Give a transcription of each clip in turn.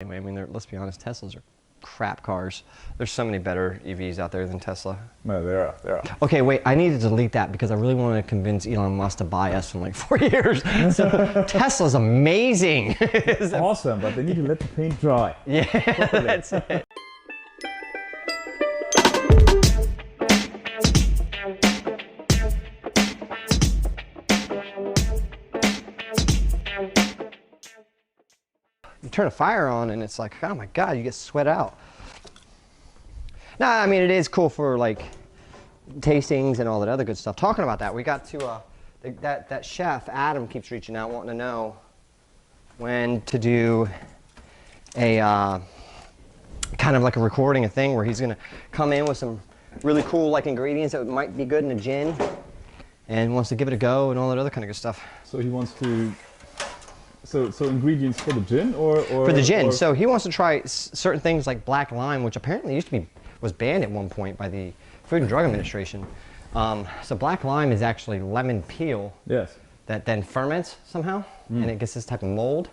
Anyway, I mean, let's be honest, Teslas are crap cars. There's so many better EVs out there than Tesla. No, there are. Okay, wait, I need to delete that because I really want to convince Elon Musk to buy us in like 4 years. So Tesla's amazing. It's awesome, but they need to let the paint dry. Yeah, that's it. You turn a fire on and it's like, oh my God, you get sweat out. No, I mean, it is cool for like tastings and all that other good stuff. Talking about that, we got to, that chef, Adam, keeps reaching out wanting to know when to do a, kind of like a recording, a thing where he's gonna come in with some really cool like ingredients that might be good in a gin and wants to give it a go and all that other kind of good stuff. So he wants to, so ingredients for the gin or for the gin. So he wants to try certain things like black lime, which apparently used to be, was banned at one point by the Food and Drug Administration. So black lime is actually lemon peel. Yes. That then ferments somehow, and it gets this type of mold.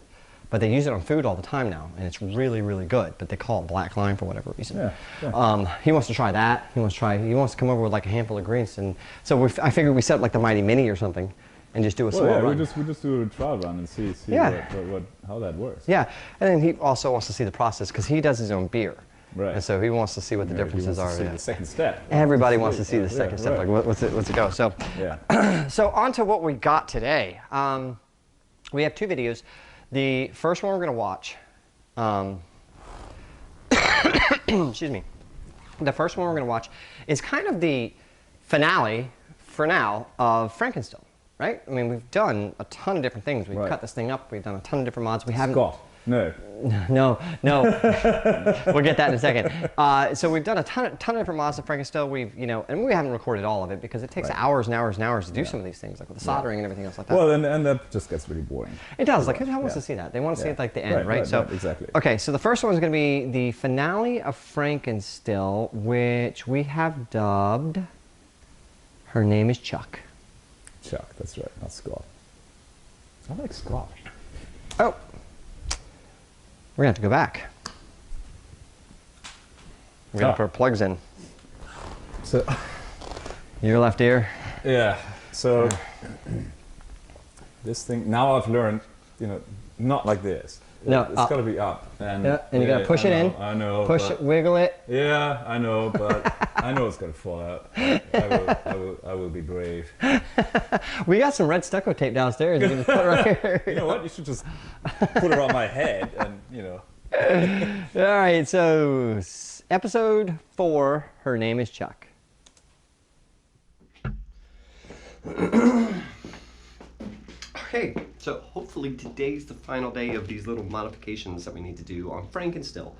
But they use it on food all the time now, and it's really, really good. But they call it black lime for whatever reason. Yeah. He wants to try that. He wants to come over with like a handful of ingredients, and so I figured we set up like the Mighty Mini or something, and just do a small run. we just do a trial run and see how that works. Yeah, and then he also wants to see the process because he does his own beer. Right. And so he wants to see what the differences are. The second step. Everybody wants to see the second step. Right. Like, what's it go? So, yeah. So on to what we got today. We have two videos. The first one we're going to watch, excuse me. The first one we're going to watch is kind of the finale, for now, of Frankenstill, right? I mean, we've done a ton of different things. We've cut this thing up. We've done a ton of different mods. We haven't. Scott. No. No. We'll get that in a second. So we've done a ton of different mods of Frankenstill. We've, and we haven't recorded all of it because it takes hours and hours and hours to do some of these things, like with the soldering and everything else like that. Well, and that just gets really boring. It does. Like, who wants to see that? They want to see it like the end, right? So exactly. Okay, so the first one is going to be the finale of Frankenstill, which we have dubbed. Her name is Chuck. Chuck, that's right, not Scott. I like Scott. Oh. We're going to have to go back. We're going to put our plugs in. So, your left ear. Yeah. So, this thing, now I've learned, not like this. No. It's got to be up. And you got to push it in. I know. Push it, wiggle it. Yeah, I know, but I know it's going to fall out. I will be brave. We got some red stucco tape downstairs. You can just put it right here. You know what? You should just put it on my head and, All right, so episode 4, her name is Chuck. Okay, so hopefully today's the final day of these little modifications that we need to do on Frankenstill.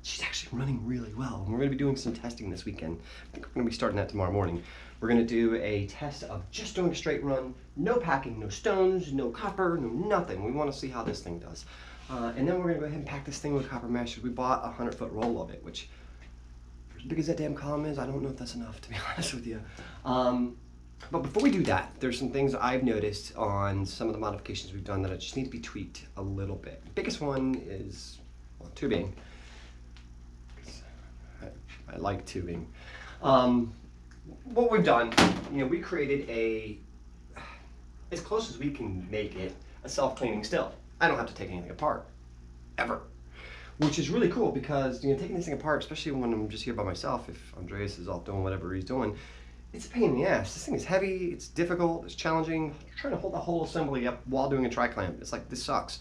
She's actually running really well. We're going to be doing some testing this weekend. I think we're going to be starting that tomorrow morning. We're going to do a test of just doing a straight run, no packing, no stones, no copper, no nothing. We want to see how this thing does. And then we're going to go ahead and pack this thing with copper mesh. We bought a 100-foot roll of it, which, as big as that damn column is, I don't know if that's enough, to be honest with you. But before we do that, there's some things I've noticed on some of the modifications we've done that just need to be tweaked a little bit. The biggest one is, well, tubing. I like tubing. What we've done, we created as close as we can make it, a self-cleaning still. I don't have to take anything apart, ever. Which is really cool because, taking this thing apart, especially when I'm just here by myself, if Andreas is off doing whatever he's doing, it's a pain in the ass. This thing is heavy, it's difficult, it's challenging. Trying to hold the whole assembly up while doing a tri-clamp, it's like, this sucks.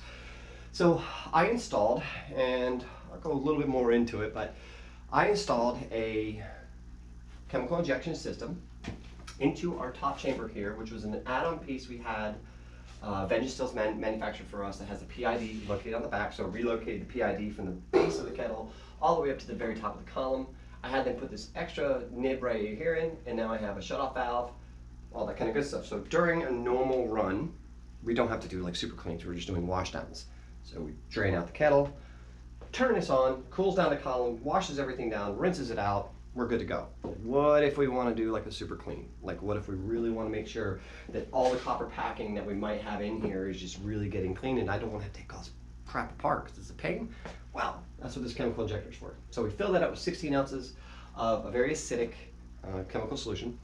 So I installed, and I'll go a little bit more into it, but I installed a chemical injection system into our top chamber here, which was an add-on piece we had. Venustill's manufactured for us that has a PID located on the back, so I relocated the PID from the base of the kettle all the way up to the very top of the column. I had them put this extra nib right here in, and now I have a shutoff valve, all that kind of good stuff. So during a normal run, we don't have to do like super cleans, we're just doing wash downs. So we drain out the kettle, turn this on, cools down the column, washes everything down, rinses it out, we're good to go. What if we want to do like a super clean? Like what if we really want to make sure that all the copper packing that we might have in here is just really getting clean, and I don't want to take all this crap apart because it's a pain. Well, that's what this chemical injector is for. So we fill that up with 16 ounces of a very acidic chemical solution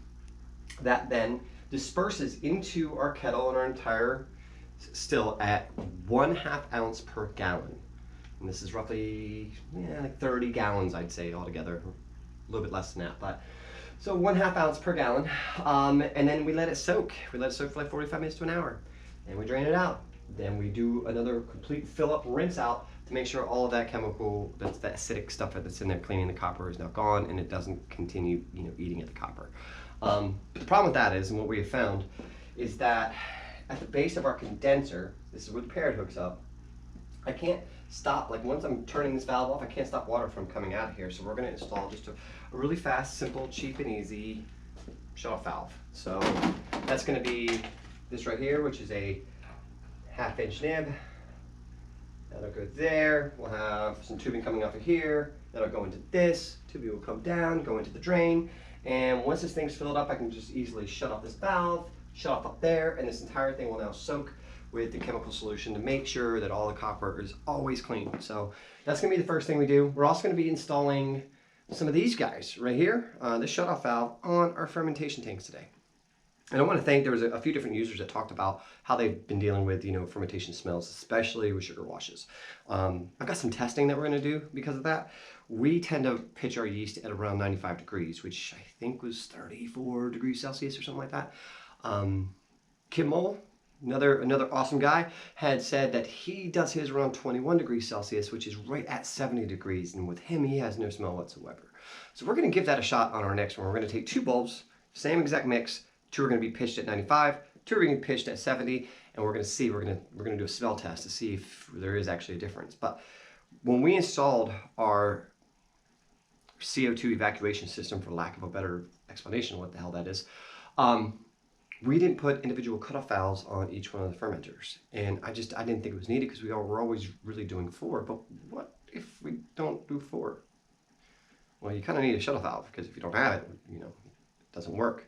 that then disperses into our kettle and our entire still at 1/2 ounce per gallon. And this is roughly like 30 gallons, I'd say, altogether. A little bit less than that, but so 1/2 ounce per gallon. And then we let it soak. We let it soak for like 45 minutes to an hour. And we drain it out. Then we do another complete fill up, rinse out to make sure all of that chemical, that acidic stuff that's in there cleaning the copper is now gone and it doesn't continue, eating at the copper. But the problem with that is, and what we have found, is that at the base of our condenser, this is where the parrot hooks up, I can't stop, like once I'm turning this valve off, I can't stop water from coming out of here. So we're gonna install just a really fast, simple, cheap and easy shut-off valve. So that's gonna be this right here, which is a 1/2 inch nib. That'll go there. We'll have some tubing coming off of here. That'll go into this. Tubing will come down, go into the drain. And once this thing's filled up, I can just easily shut off this valve, shut off up there, and this entire thing will now soak with the chemical solution to make sure that all the copper is always clean. So that's gonna be the first thing we do. We're also gonna be installing some of these guys right here, the shutoff valve on our fermentation tanks today. And I want to thank, there was a few different users that talked about how they've been dealing with, fermentation smells, especially with sugar washes. I've got some testing that we're going to do because of that. We tend to pitch our yeast at around 95 degrees, which I think was 34 degrees Celsius or something like that. Kim Mole, another awesome guy, had said that he does his around 21 degrees Celsius, which is right at 70 degrees. And with him, he has no smell whatsoever. So we're going to give that a shot on our next one. We're going to take 2 bulbs, same exact mix. 2 are going to be pitched at 95, 2 are going to be pitched at 70, and we're going to see, we're going to do a smell test to see if there is actually a difference. But when we installed our CO2 evacuation system, for lack of a better explanation of what the hell that is, we didn't put individual cutoff valves on each one of the fermenters. And I didn't think it was needed because we're always really doing 4. But what if we don't do 4? Well, you kind of need a shuttle valve because if you don't have it, it doesn't work.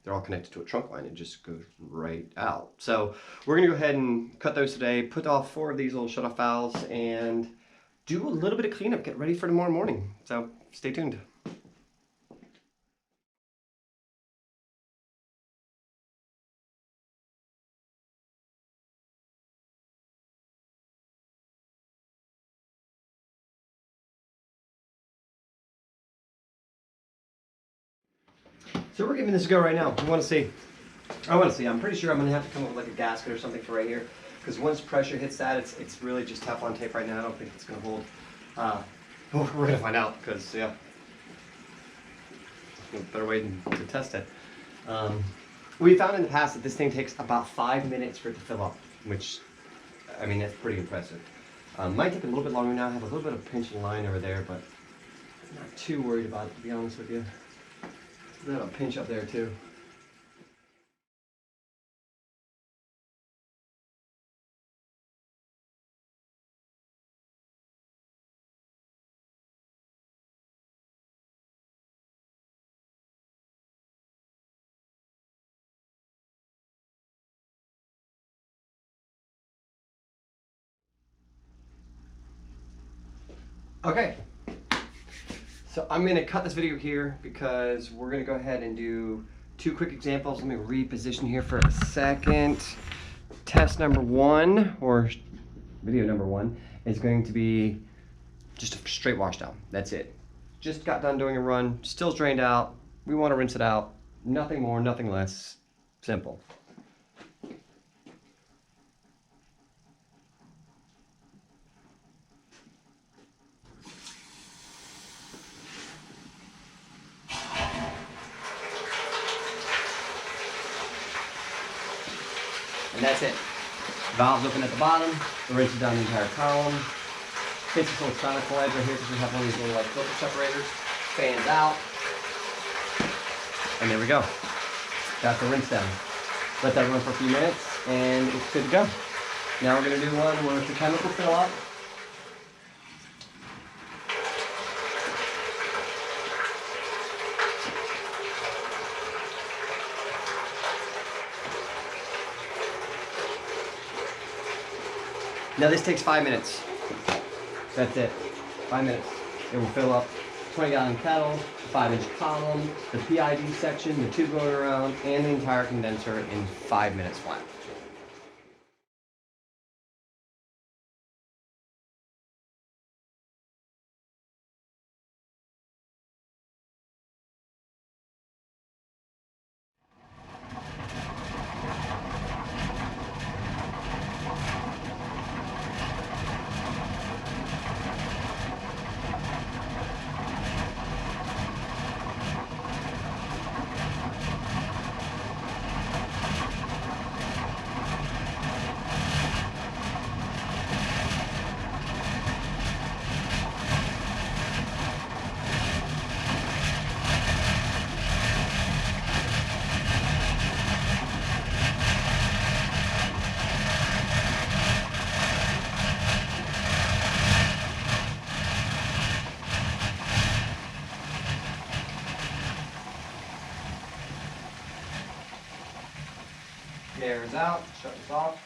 They're all connected to a trunk line and just goes right out. So we're gonna go ahead and cut those today, put off 4 of these little shutoff valves and do a little bit of cleanup, get ready for tomorrow morning. So stay tuned. So we're giving this a go right now. I want to see. I'm pretty sure I'm going to have to come up with like a gasket or something for right here. Because once pressure hits that, it's really just Teflon tape right now. I don't think it's going to hold. We're going to find out because, yeah. No better way to test it. We found in the past that this thing takes about 5 minutes for it to fill up. Which, I mean, that's pretty impressive. Might take a little bit longer now. I have a little bit of pinching line over there, but I'm not too worried about it, to be honest with you. That'll pinch up there too. Okay. So I'm going to cut this video here because we're going to go ahead and do 2 quick examples. Let me reposition here for a second. Test number 1, or video number 1, is going to be just a straight wash down. That's it. Just got done doing a run, still's drained out. We want to rinse it out. Nothing more, nothing less. Simple. And that's it. Valves open at the bottom, rinses down the entire column. Hits this little sonical edge right here because we have one of these little like filter separators. Fans out. And there we go. Got the rinse down. Let that run for a few minutes and it's good to go. Now we're going to do one where it's the chemical fill up. Now this takes 5 minutes. That's it, 5 minutes. It will fill up 20-gallon kettle, 5-inch column, the PID section, the tube going around, and the entire condenser in 5 minutes flat. Air's out, shut this off.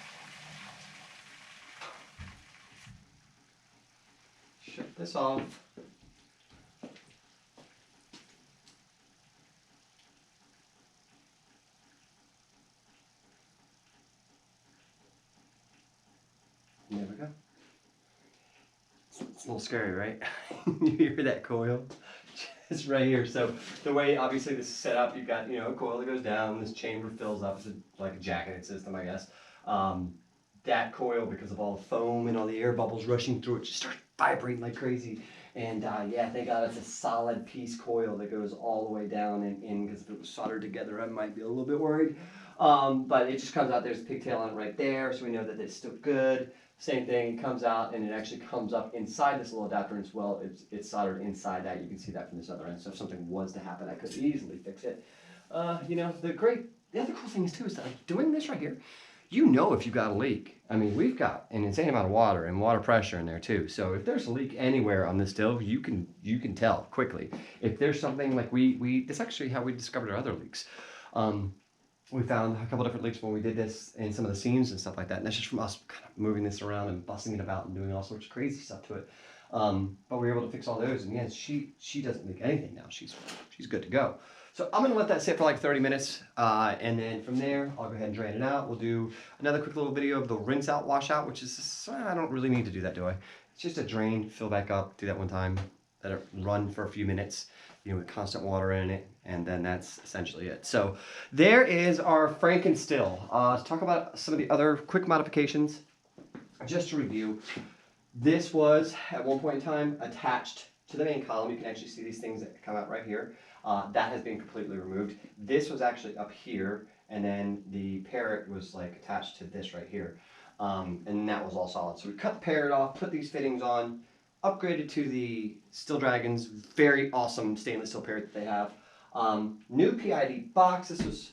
Shut this off. There we go. It's a little scary, right? You hear that coil? It's right here. So the way obviously this is set up, you've got, you know, a coil that goes down, this chamber fills up, it's like a jacketed system, I guess. That coil, because of all the foam and all the air bubbles rushing through it, just starts vibrating like crazy. And yeah, thank God it's a solid piece coil that goes all the way down and in, because if it was soldered together, I might be a little bit worried. But it just comes out, there's a pigtail on it right there, so we know that it's still good. Same thing, it comes out and it actually comes up inside this little adapter as well. It's soldered inside that. You can see that from this other end. So if something was to happen, I could easily fix it. You know, the other cool thing is too is that like doing this right here, you know if you got a leak. I mean, we've got an insane amount of water and water pressure in there too. So if there's a leak anywhere on this stove, you can tell quickly. If there's something like that's actually how we discovered our other leaks. We found a couple different leaks when we did this in some of the seams and stuff like that. And that's just from us kind of moving this around and busting it about and doing all sorts of crazy stuff to it. But we were able to fix all those. And yeah, she doesn't leak anything now. She's good to go. So I'm going to let that sit for like 30 minutes. And then from there, I'll go ahead and drain it out. We'll do another quick little video of the rinse out, wash out, which is, I don't really need to do that, do I? It's just a drain, fill back up, do that one time, let it run for a few minutes, you know, with constant water in it. And then that's essentially it. So there is our Frankenstill. To talk about some of the other quick modifications, just to review, this was at one point in time attached to the main column. You can actually see these things that come out right here. That has been completely removed. This was actually up here, and then the parrot was like attached to this right here. And that was all solid. So we cut the parrot off, put these fittings on, upgraded to the Still Dragon's very awesome stainless steel parrot that they have. New PID box. This was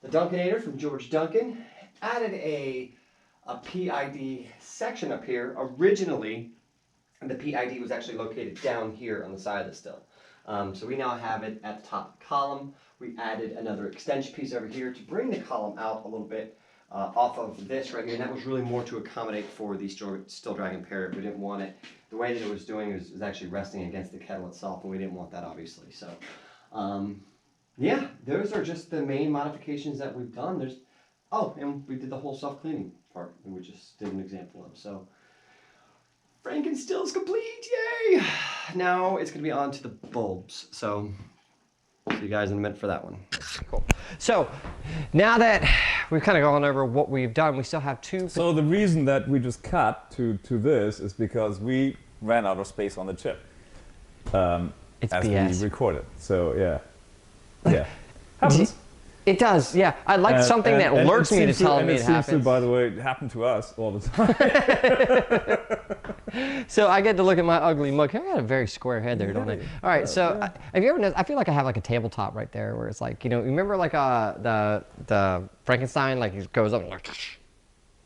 the Dunkinator from George Duncan. Added a PID section up here. Originally, the PID was actually located down here on the side of the still. So we now have it at the top of the column. We added another extension piece over here to bring the column out a little bit off of this right here. And that was really more to accommodate for the Still Dragon parrot. We didn't want it, the way that it was doing was actually resting against the kettle itself, and we didn't want that obviously. So yeah, those are just the main modifications that we've done. Oh, and we did the whole self-cleaning part, and we just did an example of. So Frankenstill is complete, yay! Now it's going to be on to the bulbs. So see you guys in a minute for that one. Cool. So now that we've kind of gone over what we've done, we still have two. So the reason that we just cut to this is because we ran out of space on the chip. It's as BS. we recorded. So yeah. Yeah. Happens. It does, yeah. I like something that alerts me to tell me it happens. It seems to, by the way, happen to us all the time. So I get to look at my ugly mug. I got a very square head there, don't I? All right, so have you ever noticed, I feel like I have like a tabletop right there where it's like, you know, remember like the Frankenstein, like it goes up and like,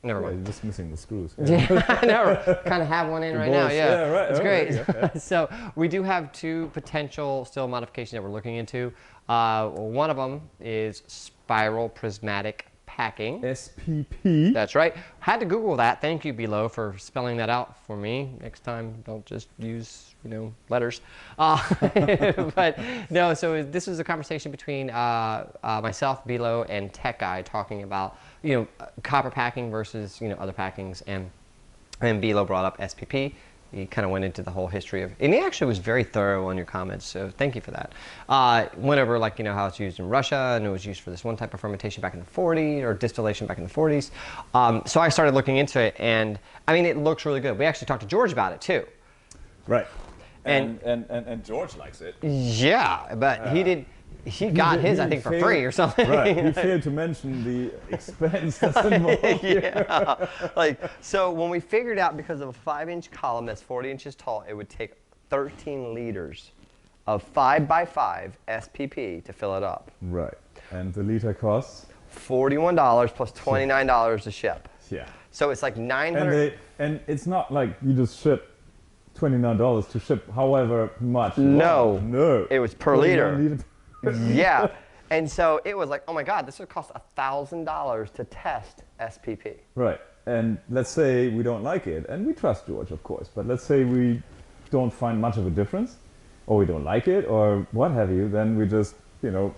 never mind. You're just missing the screws. Yeah, I know. Kind of have one in right now. Yeah, right. It's great. Yeah. So we do have two potential still modifications that we're looking into. One of them is spiral prismatic packing. SPP. That's right. Had to Google that. Thank you, Below, for spelling that out for me. Next time, don't just use, letters. But no, so this was a conversation between myself, Below, and Tech Guy talking about, copper packing versus, other packings. And Below brought up SPP. He kind of went into the whole history of, and he actually was very thorough on your comments, so thank you for that. Went over how it's used in Russia, and it was used for this one type of fermentation back in the 40s, or distillation back in the 40s. So I started looking into it, and I mean, it looks really good. We actually talked to George about it too. Right. And George likes it. Yeah, but he got his, I think, for free or something. Right. He failed to mention the expense that's involved. Yeah. So when we figured out, because of a 5-inch column that's 40 inches tall, it would take 13 liters of 5x5 SPP to fill it up. Right. And the liter costs? $41 plus $29 to ship. Yeah. So it's like $900. And it's not like you just ship $29 to ship however much. No. No. It was per liter. Yeah. And so it was like, oh my God, this would cost $1,000 to test SPP. Right. And let's say we don't like it, and we trust George, of course, but let's say we don't find much of a difference, or we don't like it, or what have you, then we just, yeah,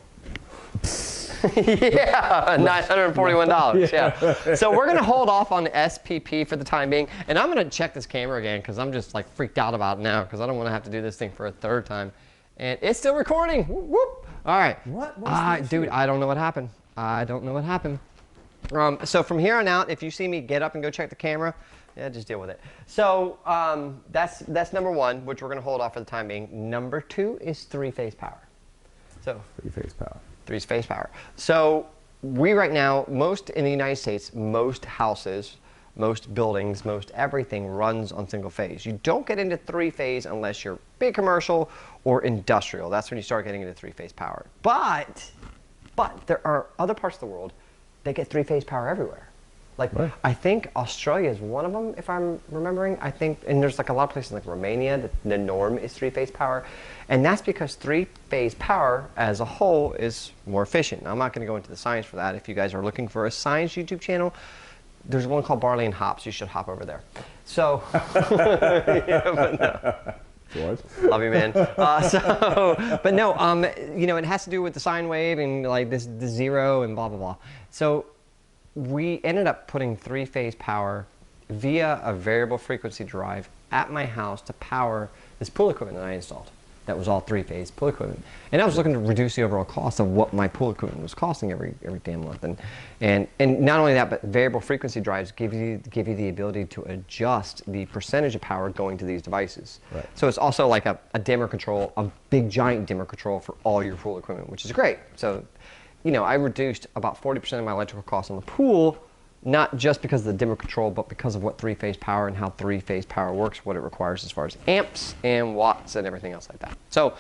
$941, yeah. So we're going to hold off on SPP for the time being, and I'm going to check this camera again because I'm just like freaked out about it now because I don't want to have to do this thing for a third time. And it's still recording. Whoop, whoop. All right. What? Dude, I don't know what happened. I don't know what happened. So from here on out, if you see me get up and go check the camera, yeah, just deal with it. So that's number one, which we're going to hold off for the time being. Number two is three-phase power. So Three-phase power. Three-phase power. So we right now, in the United States, most houses, most buildings, most everything runs on single phase. You don't get into three-phase unless you're big commercial or industrial. That's when you start getting into three-phase power. But there are other parts of the world that get three-phase power everywhere. Right. I think Australia is one of them, if I'm remembering. I think, and there's like a lot of places like Romania that the norm is three-phase power. And that's because three-phase power as a whole is more efficient. Now, I'm not going to go into the science for that. If you guys are looking for a science YouTube channel, there's one called Barley and Hops. You should hop over there. So, yeah, but no. George. Love you, man. But no, it has to do with the sine wave and like the zero and blah, blah, blah. So we ended up putting three-phase power via a variable frequency drive at my house to power this pool equipment that I installed. That was all three-phase pool equipment. And I was looking to reduce the overall cost of what my pool equipment was costing every damn month. And not only that, but variable frequency drives give you the ability to adjust the percentage of power going to these devices. Right. So it's also like a dimmer control, a big giant dimmer control for all your pool equipment, which is great. So, I reduced about 40% of my electrical costs on the pool, not just because of the dimmer control, but because of what three-phase power and how three-phase power works, what it requires as far as amps and watts and everything else like that. So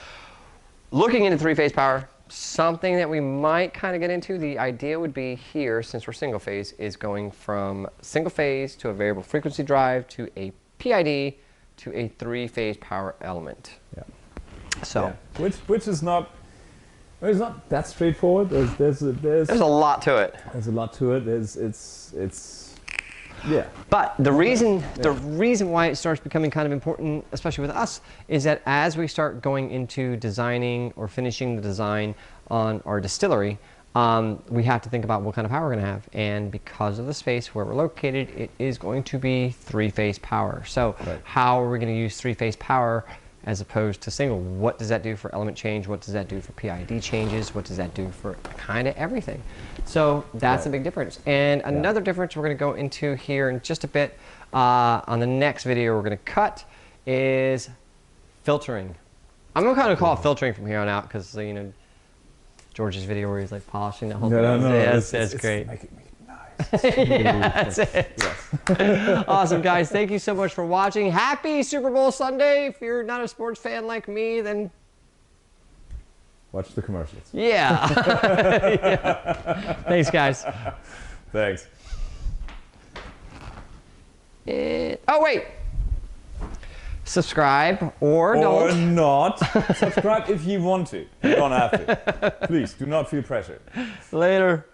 looking into three-phase power, something that we might kind of get into, the idea would be here, since we're single-phase, is going from single-phase to a variable frequency drive to a PID to a three-phase power element. Yeah. So, yeah. Which is not... It's not that straightforward. There's a lot to it. There's a lot to it. Yeah. But the reason why it starts becoming kind of important, especially with us, is that as we start going into designing or finishing the design on our distillery, we have to think about what kind of power we're going to have. And because of the space where we're located, it is going to be three-phase power. So how are we going to use three-phase power as opposed to single? What does that do for element change? What does that do for PID changes? What does that do for kind of everything? So that's a big difference. And another difference we're going to go into here in just a bit on the next video we're going to cut is filtering. I'm going to kind of call it filtering from here on out because, George's video where he's like polishing the whole thing. No. That's great. Make it nice. Yeah, that's it. Yes. Awesome, guys. Thank you so much for watching. Happy Super Bowl Sunday. If you're not a sports fan like me, then watch the commercials. Yeah. Yeah. Thanks, guys. Thanks. Oh, wait. Subscribe or don't. Or not. Subscribe if you want to. You don't have to. Please, do not feel pressured. Later.